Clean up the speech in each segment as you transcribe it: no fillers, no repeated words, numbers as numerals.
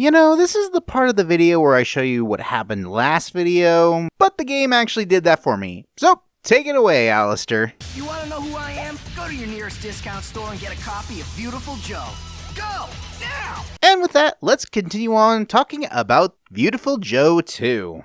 You know, this is the part of the video where I show you what happened last video, but the game actually did that for me. So, take it away, Alistair. You want to know who I am? Go to your nearest discount store and get a copy of Viewtiful Joe. Go! Now! And with that, let's continue on talking about Viewtiful Joe 2.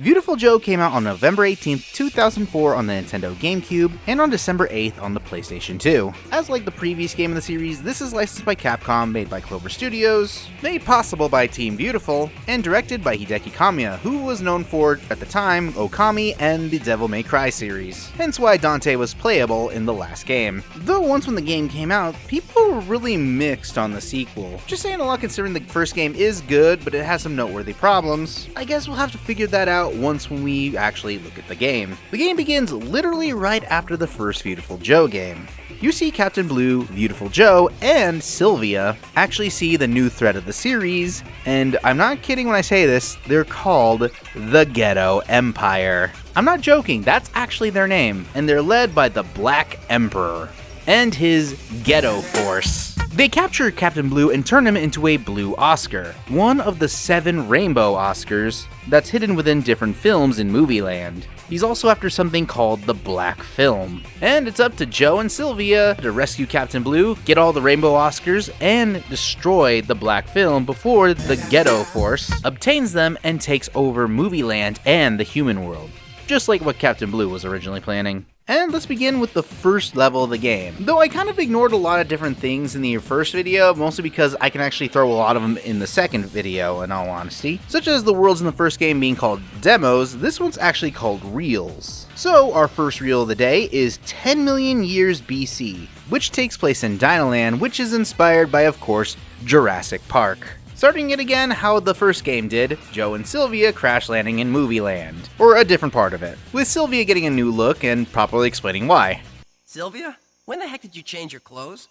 Viewtiful Joe came out on November 18th, 2004 on the Nintendo GameCube, and on December 8th on the PlayStation 2. As like the previous game in the series, this is licensed by Capcom, made by Clover Studios, made possible by Team Viewtiful, and directed by Hideki Kamiya, who was known for, at the time, Okami and the Devil May Cry series, hence why Dante was playable in the last game. Though once when the game came out, people were really mixed on the sequel. Just saying a lot considering the first game is good, but it has some noteworthy problems. I guess we'll have to figure that out once when we actually look at the game. The game begins literally right after the first Viewtiful Joe game. You see Captain Blue, Viewtiful Joe, and Sylvia actually see the new threat of the series, and I'm not kidding when I say this, they're called the Ghetto Empire. I'm not joking, that's actually their name, and they're led by the Black Emperor and his Ghetto Force. They capture Captain Blue and turn him into a Blue Oscar, one of the 7 Rainbow Oscars that's hidden within different films in Movie Land. He's also after something called the Black Film. And it's up to Joe and Sylvia to rescue Captain Blue, get all the Rainbow Oscars, and destroy the Black Film before the Ghetto Force obtains them and takes over Movie Land and the human world, just like what Captain Blue was originally planning. And let's begin with the first level of the game. Though I kind of ignored a lot of different things in the first video, mostly because I can actually throw a lot of them in the second video, in all honesty. Such as the worlds in the first game being called demos, this one's actually called reels. So our first reel of the day is 10 million years BC, which takes place in Dinoland, which is inspired by, of course, Jurassic Park. Starting it again how the first game did, Joe and Sylvia crash landing in Movie Land, or a different part of it, with Sylvia getting a new look and properly explaining why. Sylvia, when the heck did you change your clothes?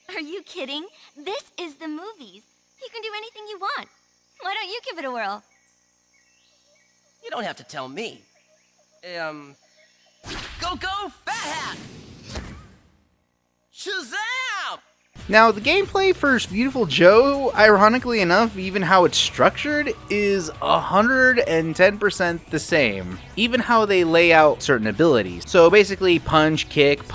Are you kidding? This is the movies. You can do anything you want. Why don't you give it a whirl? You don't have to tell me. Go, Fat Hat! Shazam! Now, the gameplay for Viewtiful Joe, ironically enough, even how it's structured, is 110% the same. Even how they lay out certain abilities. So basically, punch, kick,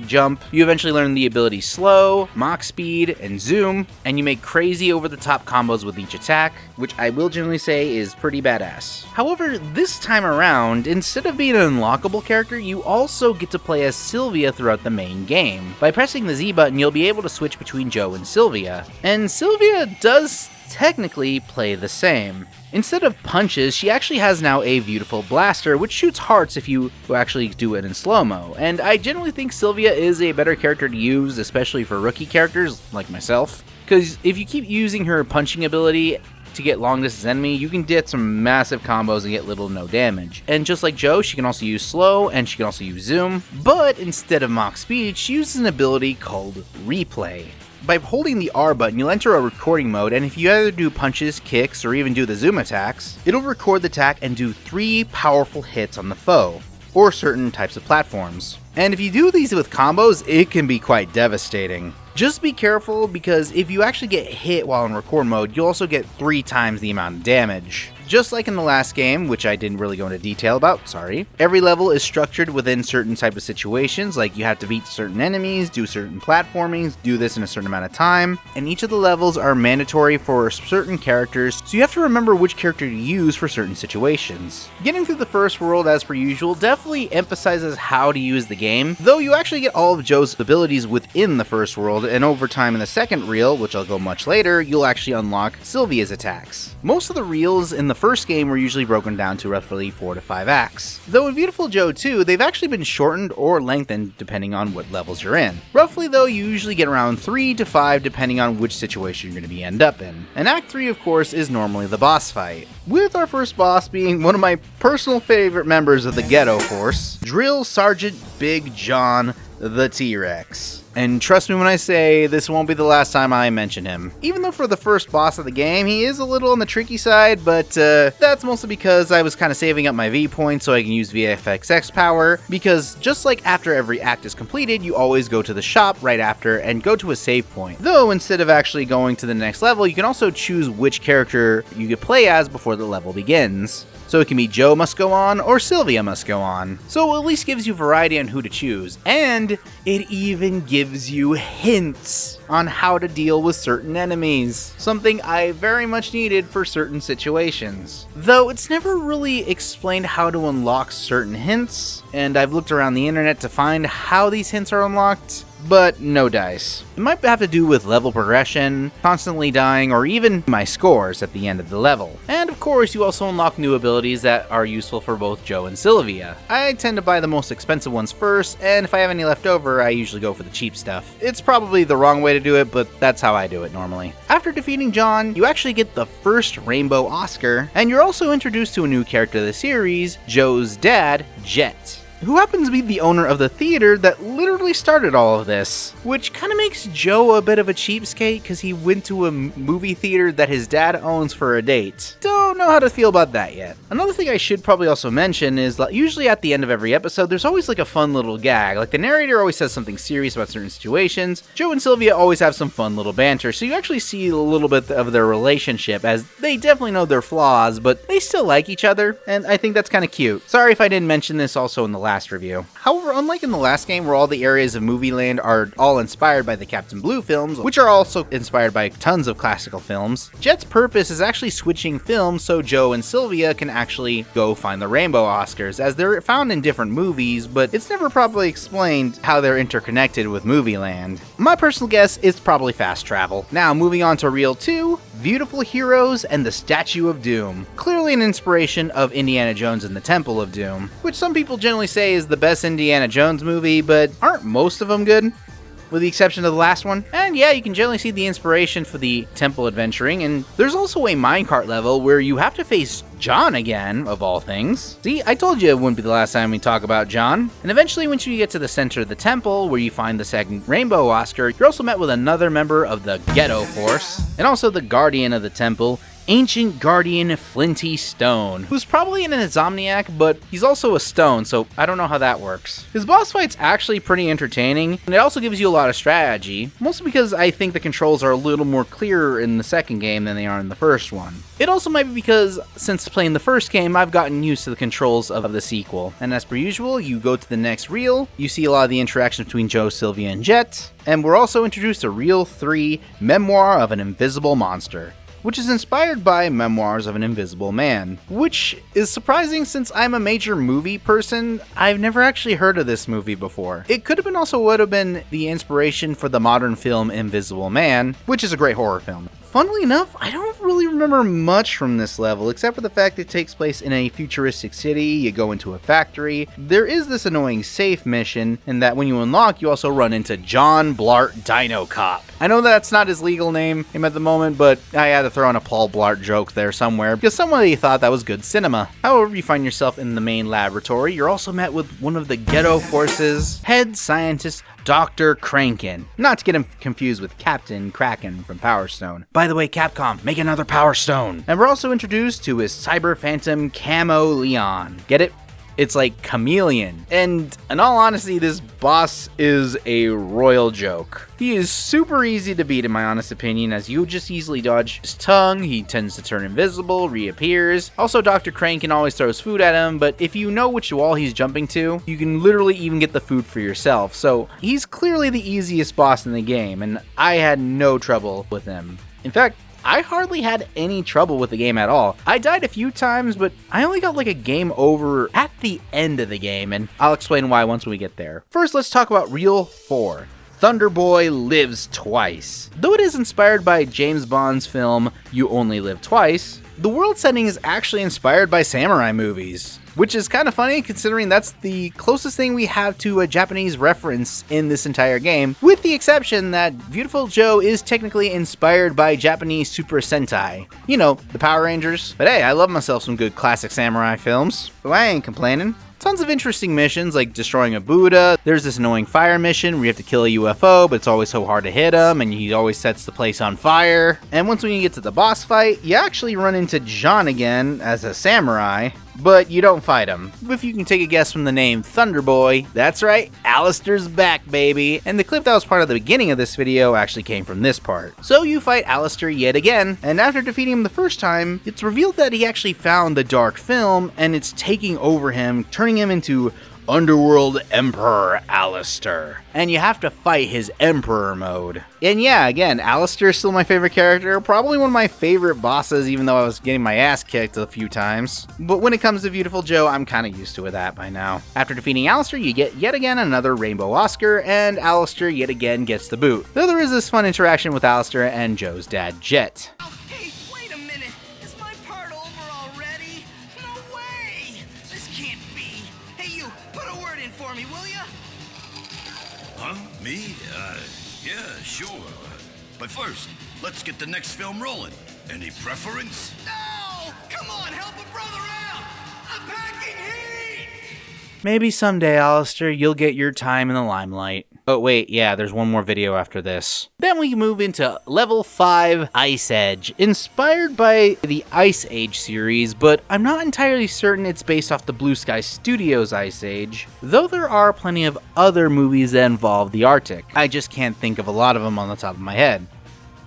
jump. You eventually learn the ability slow, mach speed, and zoom, and you make crazy over-the-top combos with each attack, which I will generally say is pretty badass. However, this time around, instead of being an unlockable character, you also get to play as Sylvia throughout the main game. By pressing the Z button, you'll be able to switch between Joe and Sylvia. And Sylvia does technically play the same. Instead of punches, she actually has now a Viewtiful Blaster, which shoots hearts if you actually do it in slow-mo. And I generally think Sylvia is a better character to use, especially for rookie characters like myself. Because if you keep using her punching ability to get long distance enemy, you can get some massive combos and get little to no damage. And just like Joe, she can also use slow, and she can also use zoom, but instead of mach speed, she uses an ability called replay. By holding the R button, you'll enter a recording mode, and if you either do punches, kicks, or even do the zoom attacks, it'll record the attack and do 3 powerful hits on the foe, or certain types of platforms. And if you do these with combos, it can be quite devastating. Just be careful, because if you actually get hit while in record mode, you'll also get 3 times the amount of damage. Just like in the last game, which I didn't really go into detail about, sorry. Every level is structured within certain type of situations, like you have to beat certain enemies, do certain platformings, do this in a certain amount of time, and each of the levels are mandatory for certain characters, so you have to remember which character to use for certain situations. Getting through the first world as per usual definitely emphasizes how to use the game, though you actually get all of Joe's abilities within the first world, and over time in the second reel, which I'll go much later, you'll actually unlock Sylvia's attacks. Most of the reels in the first game were usually broken down to roughly 4 to 5 acts. Though in Viewtiful Joe 2, they've actually been shortened or lengthened depending on what levels you're in. Roughly though, you usually get around 3 to 5 depending on which situation you're going to end up in. And Act 3 of course is normally the boss fight, with our first boss being one of my personal favorite members of the Ghetto Force, Drill Sergeant Big John the T-Rex. And trust me when I say this won't be the last time I mention him. Even though for the first boss of the game, he is a little on the tricky side, but that's mostly because I was kind of saving up my V points so I can use VFXX power, because just like after every act is completed, you always go to the shop right after and go to a save point. Though instead of actually going to the next level, you can also choose which character you could play as before the level begins. So it can be Joe must go on or Sylvia must go on. So it at least gives you variety on who to choose, and it even gives you hints on how to deal with certain enemies. Something I very much needed for certain situations. Though it's never really explained how to unlock certain hints, and I've looked around the internet to find how these hints are unlocked, but no dice. It might have to do with level progression, constantly dying, or even my scores at the end of the level. And of course, you also unlock new abilities that are useful for both Joe and Sylvia. I tend to buy the most expensive ones first, and if I have any left over, I usually go for the cheap stuff. It's probably the wrong way to do it, but that's how I do it normally. After defeating John, you actually get the first Rainbow Oscar, and you're also introduced to a new character of the series, Joe's dad, Jet, who happens to be the owner of the theater that literally started all of this, which kind of makes Joe a bit of a cheapskate because he went to a movie theater that his dad owns for a date. Don't know how to feel about that yet. Another thing I should probably also mention is that usually at the end of every episode, there's always like a fun little gag. Like the narrator always says something serious about certain situations. Joe and Sylvia always have some fun little banter, so you actually see a little bit of their relationship, as they definitely know their flaws, but they still like each other, and I think that's kind of cute. Sorry if I didn't mention this also in the last review. However, unlike in the last game where all the areas of Movie Land are all inspired by the Captain Blue films, which are also inspired by tons of classical films, Jet's purpose is actually switching films so Joe and Sylvia can actually go find the Rainbow Oscars, as they're found in different movies, but it's never properly explained how they're interconnected with Movie Land. My personal guess is probably fast travel. Now, moving on to Reel 2, Viewtiful Heroes and the Statue of Doom. Clearly an inspiration of Indiana Jones and the Temple of Doom, which some people generally say is the best Indiana Jones movie, but aren't most of them good? With the exception of the last one. And yeah, you can generally see the inspiration for the temple adventuring, and there's also a minecart level where you have to face John again, of all things. See, I told you it wouldn't be the last time we talk about John. And eventually, once you get to the center of the temple, where you find the second Rainbow Oscar, you're also met with another member of the Ghetto Force, and also the Guardian of the Temple, Ancient Guardian Flinty Stone, who's probably an insomniac, but he's also a stone, so I don't know how that works. His boss fight's actually pretty entertaining, and it also gives you a lot of strategy, mostly because I think the controls are a little more clearer in the second game than they are in the first one. It also might be because, since playing the first game, I've gotten used to the controls of the sequel, and as per usual, you go to the next reel, you see a lot of the interaction between Joe, Sylvia, and Jet, and we're also introduced to Reel 3, Memoir of an Invisible Monster, which is inspired by Memoirs of an Invisible Man, which is surprising since I'm a major movie person. I've never actually heard of this movie before. It could have been also would have been the inspiration for the modern film Invisible Man, which is a great horror film. Funnily enough, I don't really remember much from this level, except for the fact it takes place in a futuristic city, you go into a factory. There is this annoying safe mission, and that when you unlock, you also run into John Blart Dino Cop. I know that's not his legal name at the moment, but I had to throw in a Paul Blart joke there somewhere, because somebody thought that was good cinema. However, you find yourself in the main laboratory, you're also met with one of the Ghetto Force's head scientists, Dr. Crankin. Not to get him confused with Captain Kraken from Power Stone. By the way, Capcom, make another Power Stone. And we're also introduced to his Cyber Phantom Camo Leon. Get it? It's like chameleon. And in all honesty, this boss is a royal joke. He is super easy to beat in my honest opinion, as you just easily dodge his tongue, he tends to turn invisible, reappears. Also, Dr. Crankin always throws food at him, but if you know which wall he's jumping to, you can literally even get the food for yourself. So he's clearly the easiest boss in the game, and I had no trouble with him. In fact, I hardly had any trouble with the game at all. I died a few times, but I only got like a game over at the end of the game, and I'll explain why once we get there. First, let's talk about Reel 4. Thunderboy Lives Twice. Though it is inspired by James Bond's film You Only Live Twice, the world setting is actually inspired by samurai movies, which is kind of funny considering that's the closest thing we have to a Japanese reference in this entire game, with the exception that Viewtiful Joe is technically inspired by Japanese Super Sentai. You know, the Power Rangers. But hey, I love myself some good classic samurai films, so I ain't complaining. Tons of interesting missions like destroying a Buddha. There's this annoying fire mission where you have to kill a UFO, but it's always so hard to hit him and he always sets the place on fire. And once when you get to the boss fight, you actually run into John again as a samurai, but you don't fight him. If you can take a guess from the name Thunderboy, that's right, Alistair's back, baby. And the clip that was part of the beginning of this video actually came from this part. So you fight Alistair yet again, and after defeating him the first time, it's revealed that he actually found the dark film and it's taking over him, turning him into Underworld Emperor Alistair. And you have to fight his Emperor mode. And yeah, again, Alistair is still my favorite character, probably one of my favorite bosses, even though I was getting my ass kicked a few times. But when it comes to Viewtiful Joe, I'm kind of used to that by now. After defeating Alistair, you get yet again another Rainbow Oscar, and Alistair yet again gets the boot. Though there is this fun interaction with Alistair and Joe's dad, Jet. Hey, wait a minute. Is my part over already? No way. This can't be. Hey, you, put a word in for me, will ya? Huh? Me? Yeah, sure. But first, let's get the next film rolling. Any preference? No! Come on, help a brother out! I'm packing heat! Maybe someday, Alistair, you'll get your time in the limelight. Oh wait, yeah, there's one more video after this. Then we move into Level 5 Ice Edge, inspired by the Ice Age series, but I'm not entirely certain it's based off the Blue Sky Studios Ice Age, though there are plenty of other movies that involve the Arctic. I just can't think of a lot of them on the top of my head.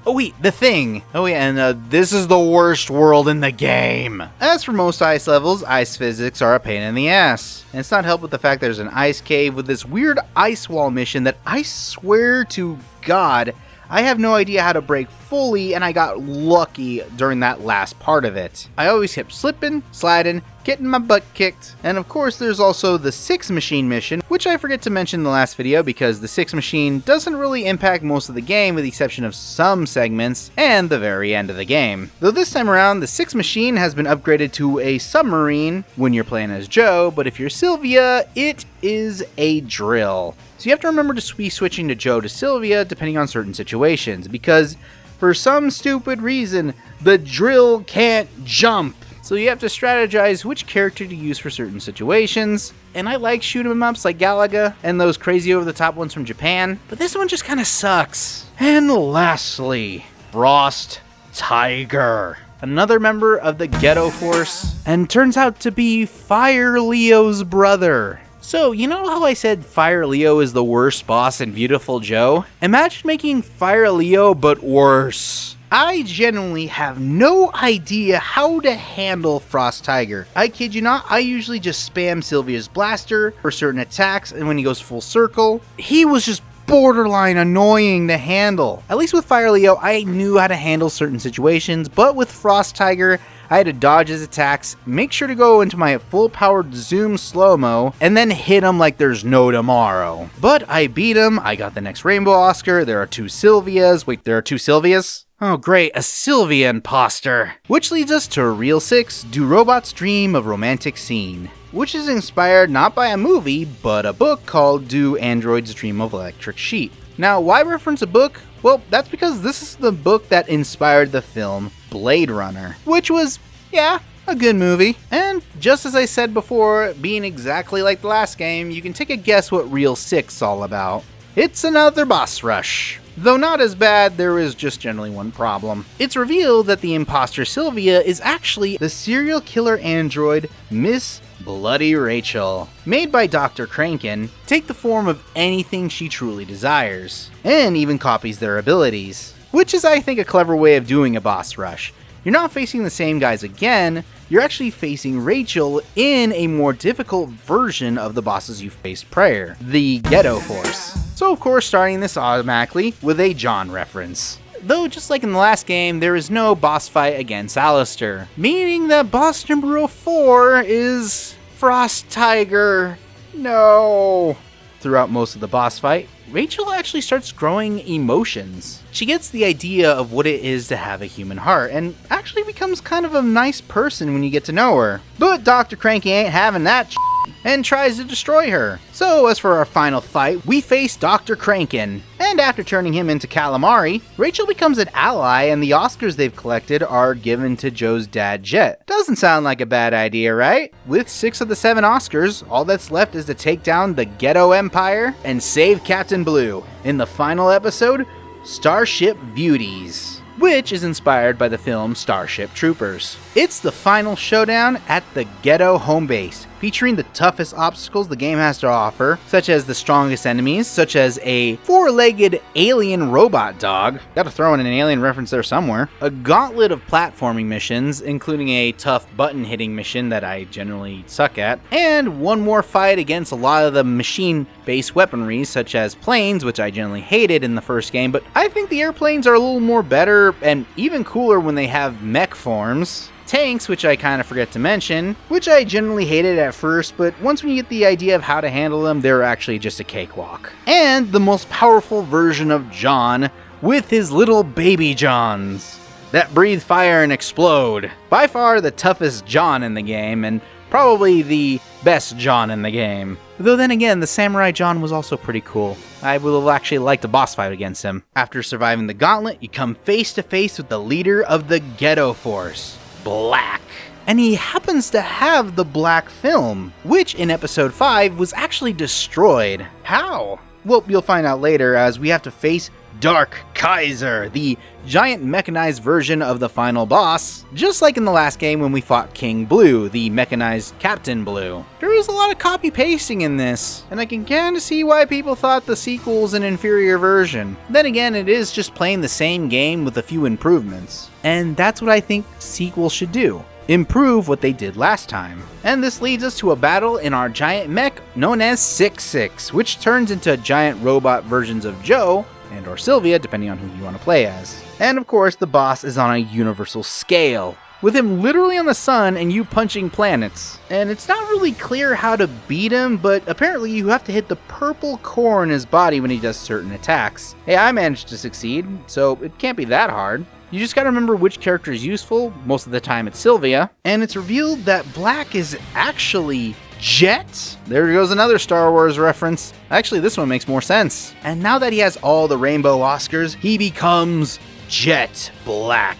Oh wait, The Thing! Oh yeah, and this is the worst world in the game! As for most ice levels, ice physics are a pain in the ass. And it's not helped with the fact there's an ice cave with this weird ice wall mission that I swear to God, I have no idea how to break fully, and I got lucky during that last part of it. I always kept slipping, sliding, getting my butt kicked. And of course there's also the 6 machine mission, which I forget to mention in the last video because the 6 machine doesn't really impact most of the game with the exception of some segments and the very end of the game. Though this time around, the 6 machine has been upgraded to a submarine when you're playing as Joe, but if you're Sylvia, it is a drill. So you have to remember to be switching to Joe to Sylvia depending on certain situations, because for some stupid reason, the drill can't jump. So you have to strategize which character to use for certain situations. And I like shoot 'em ups like Galaga and those crazy over the top ones from Japan, but this one just kinda sucks. And lastly, Frost Tiger. Another member of the Ghetto Force, and turns out to be Fire Leo's brother. So, you know how I said Fire Leo is the worst boss in Viewtiful Joe? Imagine making Fire Leo but worse. I genuinely have no idea how to handle Frost Tiger. I kid you not, I usually just spam Sylvia's blaster for certain attacks, and when he goes full circle, he was just borderline annoying to handle. At least with Fire Leo, I knew how to handle certain situations, but with Frost Tiger, I had to dodge his attacks, make sure to go into my full-powered zoom slow-mo, and then hit him like there's no tomorrow. But I beat him, I got the next Rainbow Oscar, there are 2 Sylvias. Wait, there are 2 Sylvias? Oh great, a Sylvia imposter. Which leads us to Reel 6, Do Robots Dream of Romantic Scene? Which is inspired not by a movie, but a book called Do Androids Dream of Electric Sheep. Now, why reference a book? Well, that's because this is the book that inspired the film Blade Runner, which was, yeah, a good movie. And just as I said before, being exactly like the last game, you can take a guess what Reel 6 is all about. It's another boss rush. Though not as bad, there is just generally one problem. It's revealed that the imposter Sylvia is actually the serial killer android Miss Bloody Rachel, made by Dr. Kranken, take the form of anything she truly desires, and even copies their abilities. Which is, I think, a clever way of doing a boss rush. You're not facing the same guys again, you're actually facing Rachel in a more difficult version of the bosses you've faced prior, the Ghetto Force. So of course, starting this automatically with a John reference. Though just like in the last game, there is no boss fight against Alistair, meaning that boss number 4 is Frost Tiger. No. Throughout most of the boss fight, Rachel actually starts growing emotions. She gets the idea of what it is to have a human heart, and actually becomes kind of a nice person when you get to know her. But Dr. Cranky ain't having that shit. and tries to destroy her. So as for our final fight, we face Dr. Kranken. And after turning him into calamari, Rachel becomes an ally and the Oscars they've collected are given to Joe's dad, Jet. Doesn't sound like a bad idea, right? With 6 of the 7 Oscars, all that's left is to take down the Ghetto Empire and save Captain Blue in the final episode, Starship Beauties, which is inspired by the film Starship Troopers. It's the final showdown at the Ghetto home base, featuring the toughest obstacles the game has to offer, such as the strongest enemies, such as a 4-legged alien robot dog, gotta throw in an alien reference there somewhere, a gauntlet of platforming missions, including a tough button-hitting mission that I generally suck at, and one more fight against a lot of the machine-based weaponry, such as planes, which I generally hated in the first game, but I think the airplanes are a little more better and even cooler when they have mech forms. Tanks, which I kind of forget to mention, which I generally hated at first, but once we get the idea of how to handle them, they're actually just a cakewalk. And the most powerful version of John, with his little baby Johns that breathe fire and explode. By far the toughest John in the game, and probably the best John in the game. Though then again, the Samurai John was also pretty cool. I would have actually liked a boss fight against him. After surviving the gauntlet, you come face to face with the leader of the Ghetto Force, Black. And he happens to have the Black film, which in episode 5 was actually destroyed. How? Well, you'll find out later as we have to face Dark Kaiser, the giant mechanized version of the final boss, just like in the last game when we fought King Blue, the mechanized Captain Blue. There is a lot of copy-pasting in this, and I can kinda see why people thought the sequel was an inferior version. Then again, it is just playing the same game with a few improvements, and that's what I think sequels should do. Improve what they did last time. And this leads us to a battle in our giant mech known as 6-6, which turns into giant robot versions of Joe and or Sylvia, depending on who you want to play as. And of course, the boss is on a universal scale, with him literally on the sun and you punching planets. And it's not really clear how to beat him, but apparently you have to hit the purple core in his body when he does certain attacks. Hey, I managed to succeed, so it can't be that hard. You just gotta remember which character is useful. Most of the time it's Sylvia. And it's revealed that Black is actually Jet? There goes another Star Wars reference. Actually, this one makes more sense. And now that he has all the rainbow Oscars, he becomes Jet Black,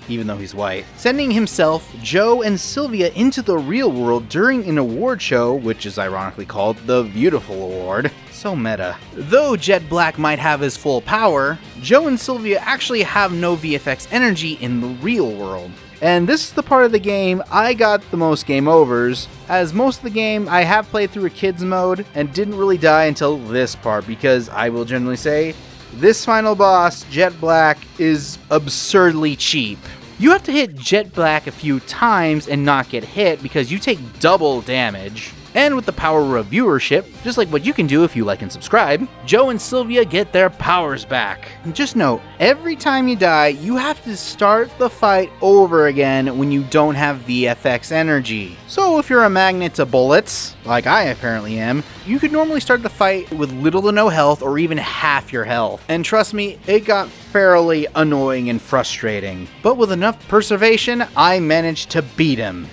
even though he's white, sending himself, Joe, and Sylvia into the real world during an award show, which is ironically called the Viewtiful Award. So meta. Though Jet Black might have his full power, Joe and Sylvia actually have no VFX energy in the real world. And this is the part of the game I got the most game overs, as most of the game I have played through a kids mode and didn't really die until this part, because I will generally say, this final boss, Jet Black, is absurdly cheap. You have to hit Jet Black a few times and not get hit because you take double damage. And with the power of viewership, just like what you can do if you like and subscribe, Joe and Sylvia get their powers back. And just note, every time you die, you have to start the fight over again when you don't have VFX energy. So if you're a magnet to bullets, like I apparently am, you could normally start the fight with little to no health or even half your health. And trust me, it got fairly annoying and frustrating. But with enough perseveration, I managed to beat him.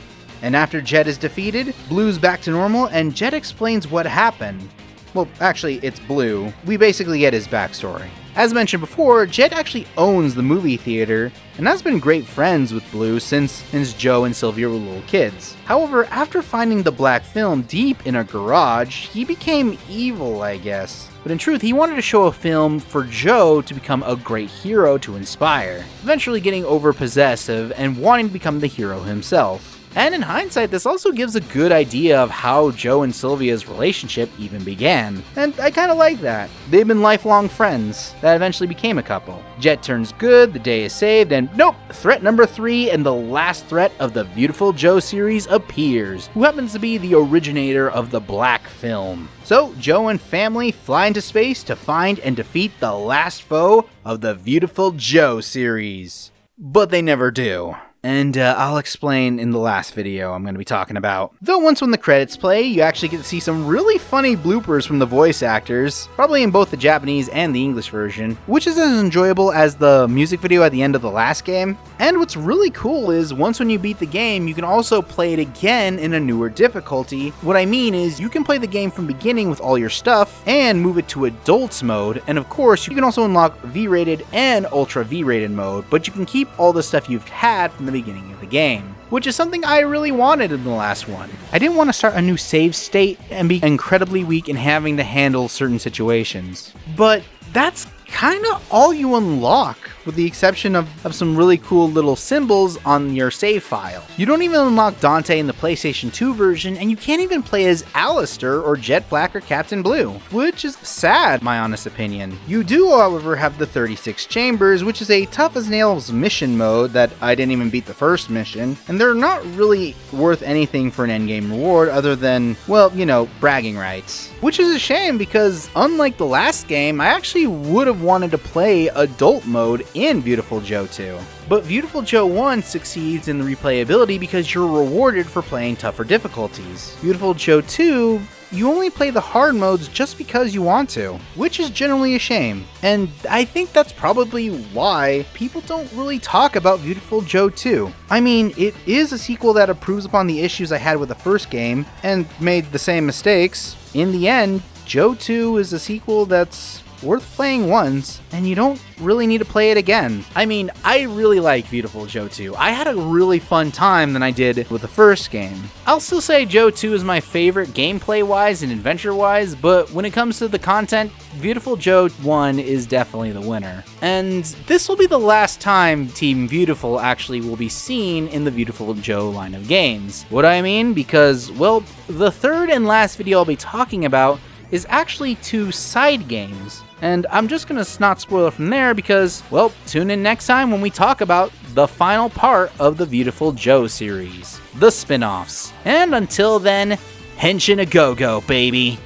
And after Jet is defeated, Blue's back to normal, and Jet explains what happened. Well, actually, it's Blue. We basically get his backstory. As mentioned before, Jet actually owns the movie theater, and has been great friends with Blue since Joe and Sylvia were little kids. However, after finding the Black film deep in a garage, he became evil, I guess. But in truth, he wanted to show a film for Joe to become a great hero to inspire, eventually getting over-possessive and wanting to become the hero himself. And in hindsight, this also gives a good idea of how Joe and Sylvia's relationship even began. And I kinda like that. They've been lifelong friends that eventually became a couple. Jet turns good, the day is saved, and nope! Threat number 3 and the last threat of the Viewtiful Joe series appears, who happens to be the originator of the Black film. So, Joe and family fly into space to find and defeat the last foe of the Viewtiful Joe series. But they never do. and I'll explain in the last video I'm going to be talking about. Though once when the credits play, you actually get to see some really funny bloopers from the voice actors, probably in both the Japanese and the English version, which is as enjoyable as the music video at the end of the last game. And what's really cool is once when you beat the game, you can also play it again in a newer difficulty. What I mean is you can play the game from beginning with all your stuff and move it to adults mode, and of course you can also unlock V-rated and ultra V-rated mode, but you can keep all the stuff you've had from the beginning of the game, which is something I really wanted in the last one. I didn't want to start a new save state and be incredibly weak in having to handle certain situations. But that's kind of all you unlock, with the exception of some really cool little symbols on your save file. You don't even unlock Dante in the PlayStation 2 version, and you can't even play as Alistair or Jet Black or Captain Blue, which is sad, my honest opinion. You do, however, have the 36 Chambers, which is a tough as nails mission mode that I didn't even beat the first mission, and they're not really worth anything for an endgame reward other than, well, you know, bragging rights. Which is a shame because, unlike the last game, I actually would have wanted to play adult mode in Viewtiful Joe 2. But Viewtiful Joe 1 succeeds in the replayability because you're rewarded for playing tougher difficulties. Viewtiful Joe 2, you only play the hard modes just because you want to, which is generally a shame. And I think that's probably why people don't really talk about Viewtiful Joe 2. I mean, it is a sequel that improves upon the issues I had with the first game, and made the same mistakes. In the end, Joe 2 is a sequel that's worth playing once, and you don't really need to play it again. I mean, I really like Viewtiful Joe 2. I had a really fun time than I did with the first game. I'll still say Joe 2 is my favorite gameplay-wise and adventure-wise, but when it comes to the content, Viewtiful Joe 1 is definitely the winner. And this will be the last time Team Viewtiful actually will be seen in the Viewtiful Joe line of games. What do I mean? Because, well, the third and last video I'll be talking about is actually 2 side games. And I'm just gonna not spoil it from there because, well, tune in next time when we talk about the final part of the Viewtiful Joe series, the spin-offs. And until then, henshin a go-go, baby!